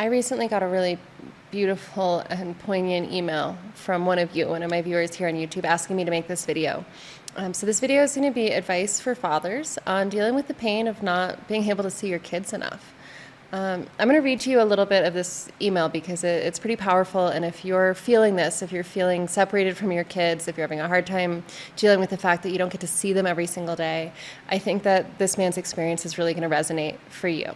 I recently got a really beautiful and poignant email from one of my viewers here on YouTube, asking me to make this video. So this video is going to be advice for fathers on dealing with the pain of not being able to see your kids enough. I'm going to read to you a little bit of this email because it's pretty powerful, and if you're feeling this, if you're feeling separated from your kids, if you're having a hard time dealing with the fact that you don't get to see them every single day, I think that this man's experience is really going to resonate for you.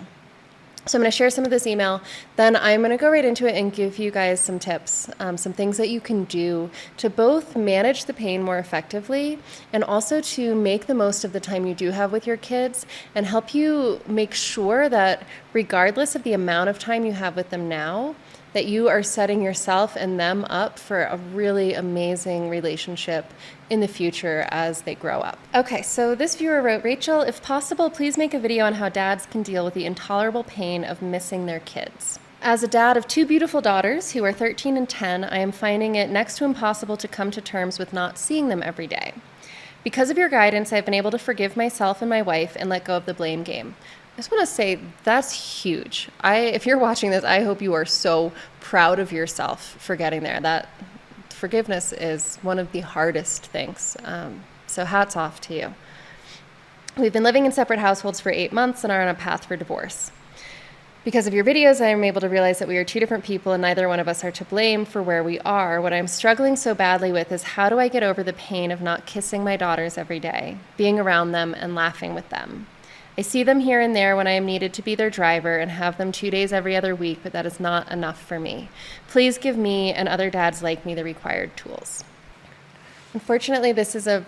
So I'm going to share some of this email, then I'm going to go right into it and give you guys some tips, some things that you can do to both manage the pain more effectively and also to make the most of the time you do have with your kids and help you make sure that regardless of the amount of time you have with them now, that you are setting yourself and them up for a really amazing relationship in the future as they grow up. Okay, so this viewer wrote, Rachel, if possible, please make a video on how dads can deal with the intolerable pain of missing their kids. As a dad of two beautiful daughters who are 13 and 10, I am finding it next to impossible to come to terms with not seeing them every day. Because of your guidance, I've been able to forgive myself and my wife and let go of the blame game. I just want to say that's huge. If you're watching this, I hope you are so proud of yourself for getting there. That forgiveness is one of the hardest things. So hats off to you. We've been living in separate households for 8 months and are on a path for divorce. Because of your videos, I am able to realize that we are two different people and neither one of us are to blame for where we are. What I'm struggling so badly with is how do I get over the pain of not kissing my daughters every day, being around them and laughing with them. I see them here and there when I am needed to be their driver and have them 2 days every other week, but that is not enough for me. Please give me and other dads like me the required tools. Unfortunately, this is a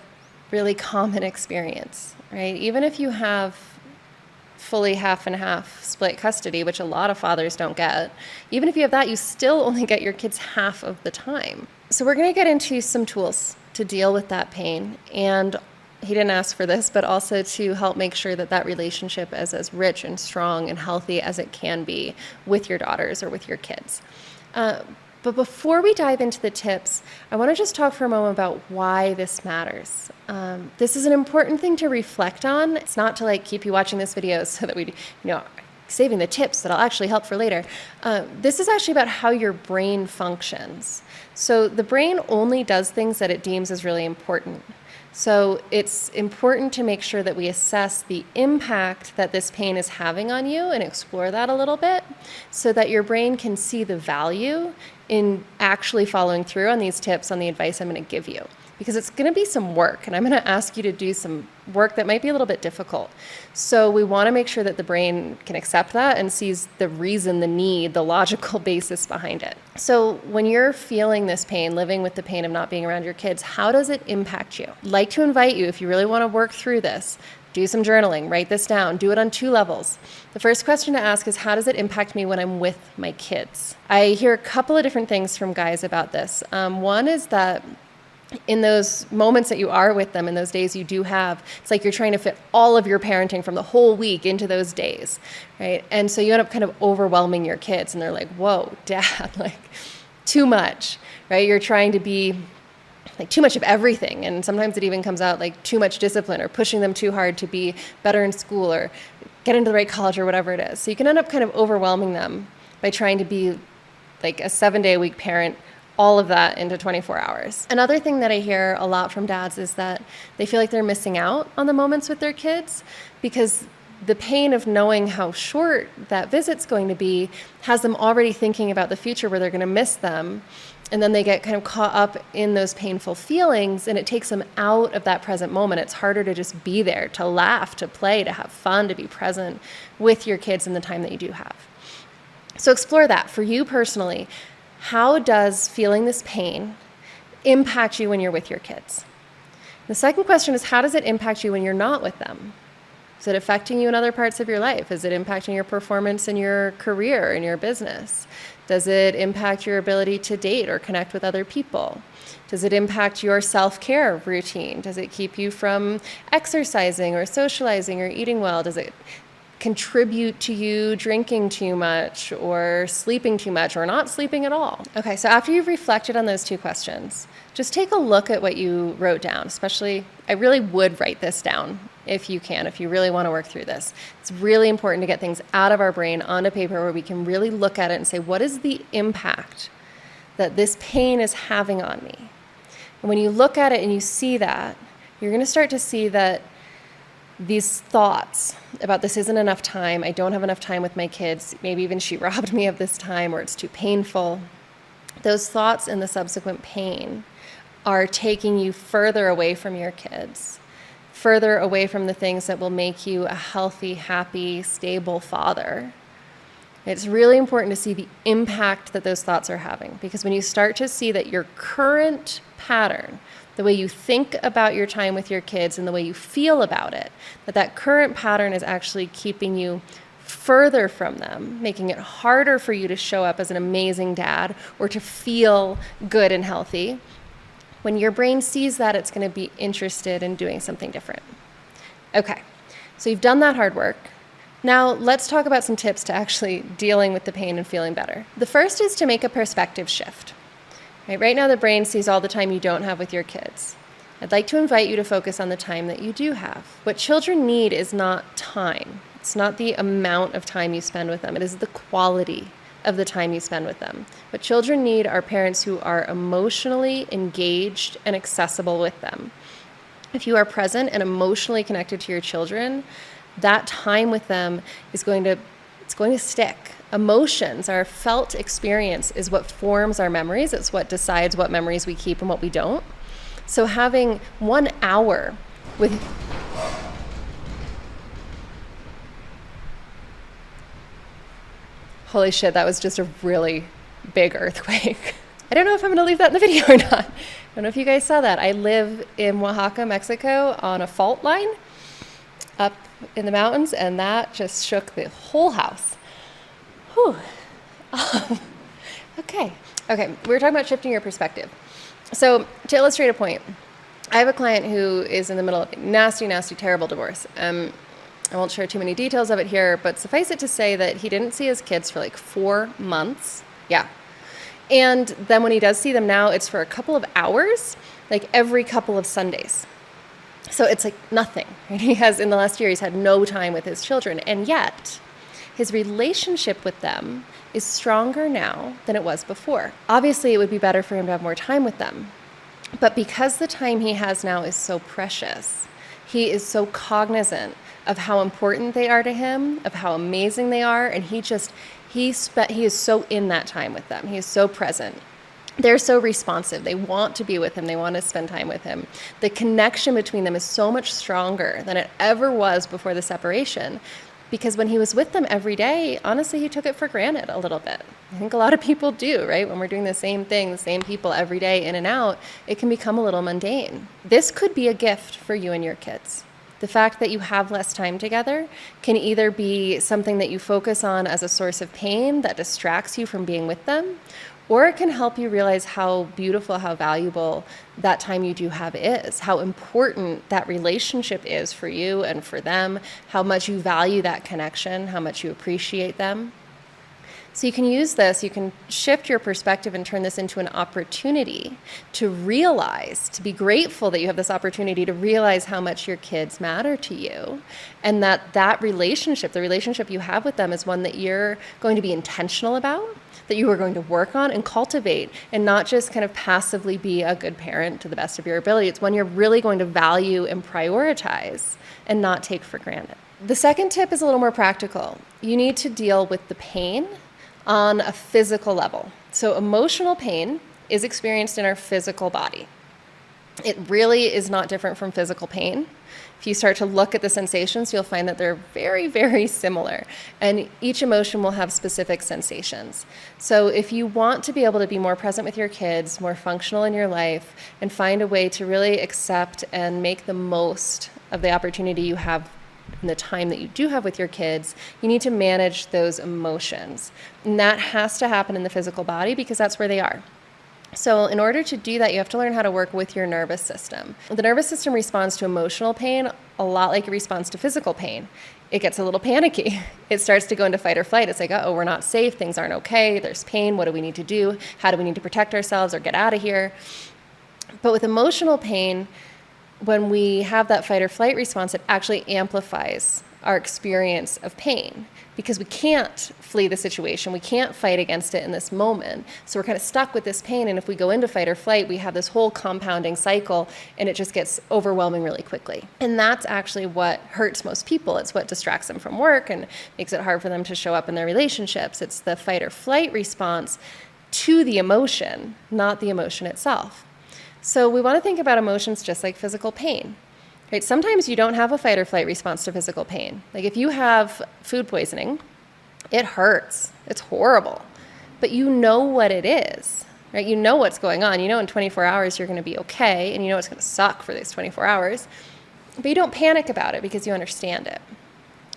really common experience, right? Even if you have fully half and half split custody, which a lot of fathers don't get, even if you have that, you still only get your kids half of the time. So we're going to get into some tools to deal with that pain, and he didn't ask for this, but also to help make sure that that relationship is as rich and strong and healthy as it can be with your daughters or with your kids. But before we dive into the tips, I want to just talk for a moment about why this matters. This is an important thing to reflect on. It's not to keep you watching this video so that we, saving the tips that'll actually help for later. This is actually about how your brain functions. So the brain only does things that it deems as really important. So it's important to make sure that we assess the impact that this pain is having on you and explore that a little bit so that your brain can see the value in actually following through on these tips, on the advice I'm going to give you. Because it's going to be some work, and I'm going to ask you to do some work that might be a little bit difficult. So we want to make sure that the brain can accept that and sees the reason, the need, the logical basis behind it. So when you're feeling this pain, living with the pain of not being around your kids, how does it impact you? I'd like to invite you, if you really want to work through this, do some journaling, write this down, do it on 2 levels. The first question to ask is, how does it impact me when I'm with my kids? I hear a couple of different things from guys about this. One is that in those moments that you are with them, in those days you do have, it's like you're trying to fit all of your parenting from the whole week into those days, right? And so you end up kind of overwhelming your kids, and they're like, whoa, Dad, too much, right? You're trying to be too much of everything, and sometimes it even comes out like too much discipline or pushing them too hard to be better in school or get into the right college or whatever it is. So you can end up kind of overwhelming them by trying to be like a 7-day-a-week parent, all of that into 24 hours. Another thing that I hear a lot from dads is that they feel like they're missing out on the moments with their kids because the pain of knowing how short that visit's going to be has them already thinking about the future where they're going to miss them. And then they get kind of caught up in those painful feelings, and it takes them out of that present moment. It's harder to just be there, to laugh, to play, to have fun, to be present with your kids in the time that you do have. So explore that. For you personally, how does feeling this pain impact you when you're with your kids? The second question is, how does it impact you when you're not with them? Is it affecting you in other parts of your life? Is it impacting your performance in your career, in your business? Does it impact your ability to date or connect with other people? Does it impact your self-care routine? Does it keep you from exercising or socializing or eating well? Does it contribute to you drinking too much or sleeping too much or not sleeping at all? Okay, so after you've reflected on those two questions, just take a look at what you wrote down. Especially, I really would write this down if you can, if you really want to work through this. It's really important to get things out of our brain onto paper where we can really look at it and say, what is the impact that this pain is having on me? And when you look at it and you see that, you're going to start to see that these thoughts about this isn't enough time, I don't have enough time with my kids, maybe even she robbed me of this time, or it's too painful. Those thoughts and the subsequent pain are taking you further away from your kids, further away from the things that will make you a healthy, happy, stable father. It's really important to see the impact that those thoughts are having, because when you start to see that your current pattern, the way you think about your time with your kids and the way you feel about it, that current pattern is actually keeping you further from them, making it harder for you to show up as an amazing dad or to feel good and healthy. When your brain sees that, it's going to be interested in doing something different. Okay, so you've done that hard work. Now let's talk about some tips to actually dealing with the pain and feeling better. The first is to make a perspective shift. Right now the brain sees all the time you don't have with your kids. I'd like to invite you to focus on the time that you do have. What children need is not time. It's not the amount of time you spend with them. It is the quality of the time you spend with them. What children need are parents who are emotionally engaged and accessible with them. If you are present and emotionally connected to your children, that time with them is going to stick. Emotions, our felt experience, is what forms our memories. It's what decides what memories we keep and what we don't. So having 1 hour with... Holy shit, that was just a really big earthquake. I don't know if I'm gonna leave that in the video or not. I don't know if you guys saw that. I live in Oaxaca, Mexico, on a fault line up in the mountains, and that just shook the whole house. Whew. Okay, we were talking about shifting your perspective. So to illustrate a point, I have a client who is in the middle of a nasty, terrible divorce. I won't share too many details of it here, but suffice it to say that he didn't see his kids for like 4 months. Yeah. And then when he does see them now, it's for a couple of hours, like every couple of Sundays. So it's like nothing. Right? He has, in the last year, he's had no time with his children. And yet, his relationship with them is stronger now than it was before. Obviously, it would be better for him to have more time with them. But because the time he has now is so precious, he is so cognizant of how important they are to him, of how amazing they are, and he is so in that time with them. He is so present. They're so responsive. They want to be with him. They want to spend time with him. The connection between them is so much stronger than it ever was before the separation, because when he was with them every day, honestly, he took it for granted a little bit. I think a lot of people do, right? When we're doing the same thing, the same people every day in and out, it can become a little mundane. This could be a gift for you and your kids. The fact that you have less time together can either be something that you focus on as a source of pain that distracts you from being with them, or it can help you realize how beautiful, how valuable that time you do have is, how important that relationship is for you and for them, how much you value that connection, how much you appreciate them. So you can use this, you can shift your perspective and turn this into an opportunity to realize, to be grateful that you have this opportunity to realize how much your kids matter to you, and that relationship, the relationship you have with them, is one that you're going to be intentional about, that you are going to work on and cultivate, and not just kind of passively be a good parent to the best of your ability. It's one you're really going to value and prioritize and not take for granted. The second tip is a little more practical. You need to deal with the pain on a physical level. So emotional pain is experienced in our physical body. It really is not different from physical pain. If you start to look at the sensations, you'll find that they're very, very similar, and each emotion will have specific sensations. So if you want to be able to be more present with your kids, more functional in your life, and find a way to really accept and make the most of the opportunity you have in the time that you do have with your kids, you need to manage those emotions. And that has to happen in the physical body because that's where they are. So in order to do that, you have to learn how to work with your nervous system. The nervous system responds to emotional pain a lot like it responds to physical pain. It gets a little panicky. It starts to go into fight or flight. It's like, oh, we're not safe. Things aren't okay. There's pain. What do we need to do? How do we need to protect ourselves or get out of here? But with emotional pain, when we have that fight or flight response, it actually amplifies our experience of pain because we can't flee the situation. We can't fight against it in this moment. So we're kind of stuck with this pain. And if we go into fight or flight, we have this whole compounding cycle and it just gets overwhelming really quickly. And that's actually what hurts most people. It's what distracts them from work and makes it hard for them to show up in their relationships. It's the fight or flight response to the emotion, not the emotion itself. So we want to think about emotions just like physical pain. Right? Sometimes you don't have a fight or flight response to physical pain. Like if you have food poisoning, it hurts. It's horrible. But you know what it is, right? You know what's going on. You know in 24 hours you're going to be okay, and you know it's going to suck for these 24 hours. But you don't panic about it because you understand it.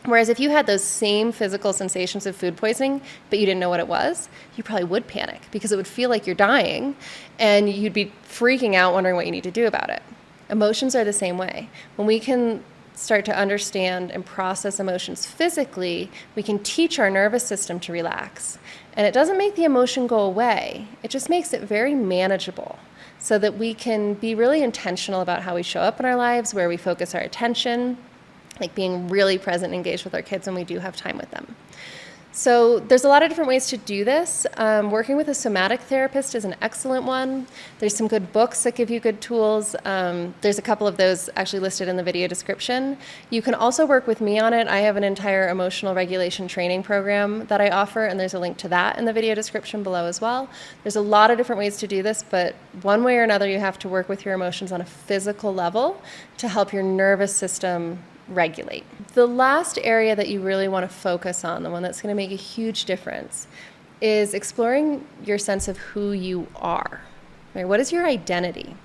Whereas if you had those same physical sensations of food poisoning, but you didn't know what it was, you probably would panic because it would feel like you're dying, and you'd be freaking out wondering what you need to do about it. Emotions are the same way. When we can start to understand and process emotions physically, we can teach our nervous system to relax. And it doesn't make the emotion go away. It just makes it very manageable so that we can be really intentional about how we show up in our lives, where we focus our attention, like being really present and engaged with our kids when we do have time with them. So there's a lot of different ways to do this. Working with a somatic therapist is an excellent one. There's some good books that give you good tools. There's a couple of those actually listed in the video description. You can also work with me on it. I have an entire emotional regulation training program that I offer, and there's a link to that in the video description below as well. There's a lot of different ways to do this, but one way or another, you have to work with your emotions on a physical level to help your nervous system regulate. The last area that you really want to focus on, the one that's going to make a huge difference, is exploring your sense of who you are. Right? What is your identity?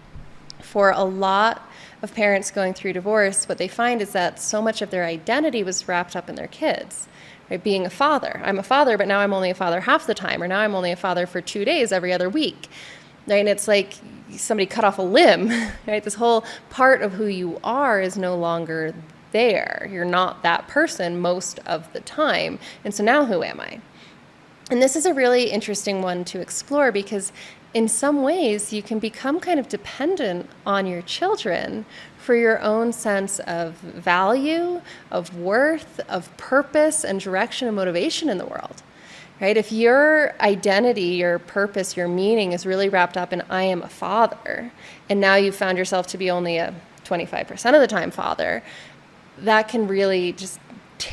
For a lot of parents going through divorce, what they find is that so much of their identity was wrapped up in their kids. Right? Being a father. I'm a father, but now I'm only a father half the time, or now I'm only a father for 2 days every other week. Right? And it's like somebody cut off a limb. Right? This whole part of who you are is no longer there. You're not that person most of the time. And so now who am I? And this is a really interesting one to explore because in some ways you can become kind of dependent on your children for your own sense of value, of worth, of purpose and direction and motivation in the world. Right? If your identity, your purpose, your meaning is really wrapped up in I am a father, and now you've found yourself to be only a 25% of the time father, that can really just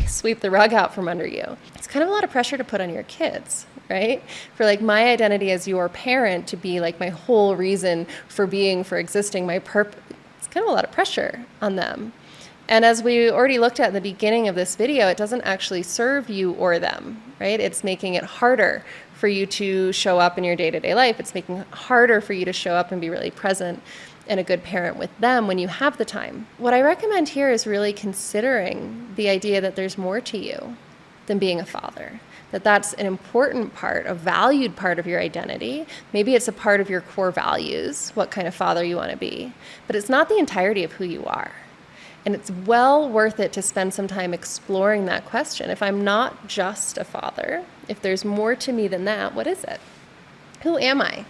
sweep the rug out from under you. It's kind of a lot of pressure to put on your kids, right? For like my identity as your parent to be like my whole reason for being, for existing, my purpose. It's kind of a lot of pressure on them. And as we already looked at in the beginning of this video, it doesn't actually serve you or them, right? It's making it harder for you to show up in your day-to-day life. It's making it harder for you to show up and be really present and a good parent with them when you have the time. What I recommend here is really considering the idea that there's more to you than being a father, that that's an important part, a valued part of your identity. Maybe it's a part of your core values, what kind of father you want to be, but it's not the entirety of who you are. And it's well worth it to spend some time exploring that question. If I'm not just a father, if there's more to me than that, what is it? Who am I?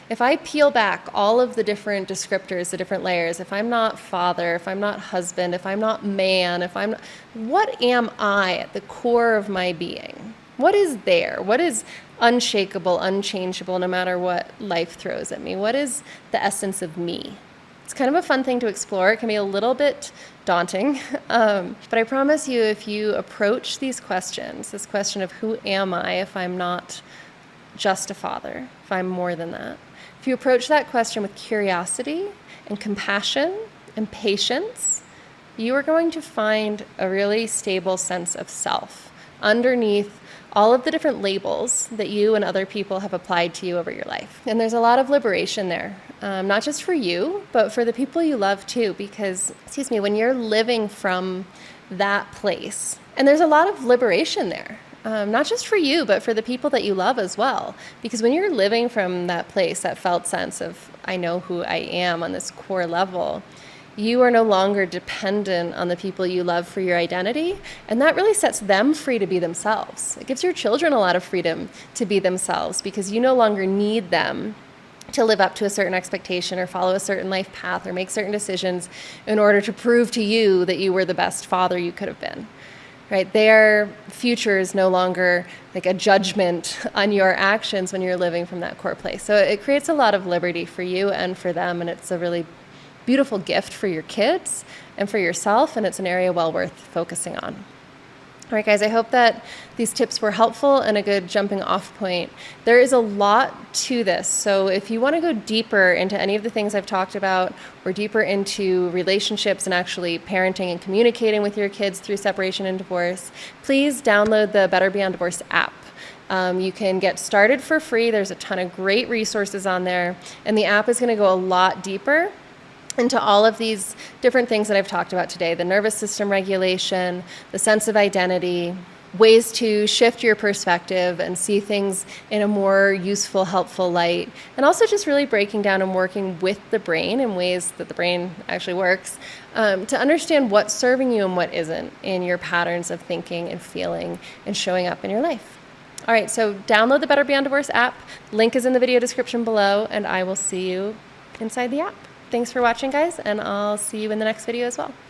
If I peel back all of the different descriptors, the different layers, if I'm not father, if I'm not husband, if I'm not man, what am I at the core of my being? What is there? What is unshakable, unchangeable, no matter what life throws at me? What is the essence of me? It's kind of a fun thing to explore. It can be a little bit daunting, but I promise you, if you approach these questions, this question of who am I if I'm not just a father, if I'm more than that, if you approach that question with curiosity and compassion and patience, you are going to find a really stable sense of self underneath all of the different labels that you and other people have applied to you over your life. And there's a lot of liberation there, not just for you, but for the people you love too, because, when you're living from that place, and there's a lot of liberation there. not just for you, but for the people that you love as well. Because when you're living from that place, that felt sense of, I know who I am on this core level, you are no longer dependent on the people you love for your identity. And that really sets them free to be themselves. It gives your children a lot of freedom to be themselves because you no longer need them to live up to a certain expectation or follow a certain life path or make certain decisions in order to prove to you that you were the best father you could have been. Right? Their future is no longer like a judgment on your actions when you're living from that core place. So it creates a lot of liberty for you and for them, and it's a really beautiful gift for your kids and for yourself, and it's an area well worth focusing on. All right, guys, I hope that these tips were helpful and a good jumping off point. There is a lot to this. So if you want to go deeper into any of the things I've talked about or deeper into relationships and actually parenting and communicating with your kids through separation and divorce, please download the Better Beyond Divorce app. You can get started for free. There's a ton of great resources on there, and the app is going to go a lot deeper into all of these different things that I've talked about today: the nervous system regulation, the sense of identity, ways to shift your perspective and see things in a more useful, helpful light, and also just really breaking down and working with the brain in ways that the brain actually works to understand what's serving you and what isn't in your patterns of thinking and feeling and showing up in your life. All right, so download the Better Beyond Divorce app. Link is in the video description below, and I will see you inside the app. Thanks for watching, guys, and I'll see you in the next video as well.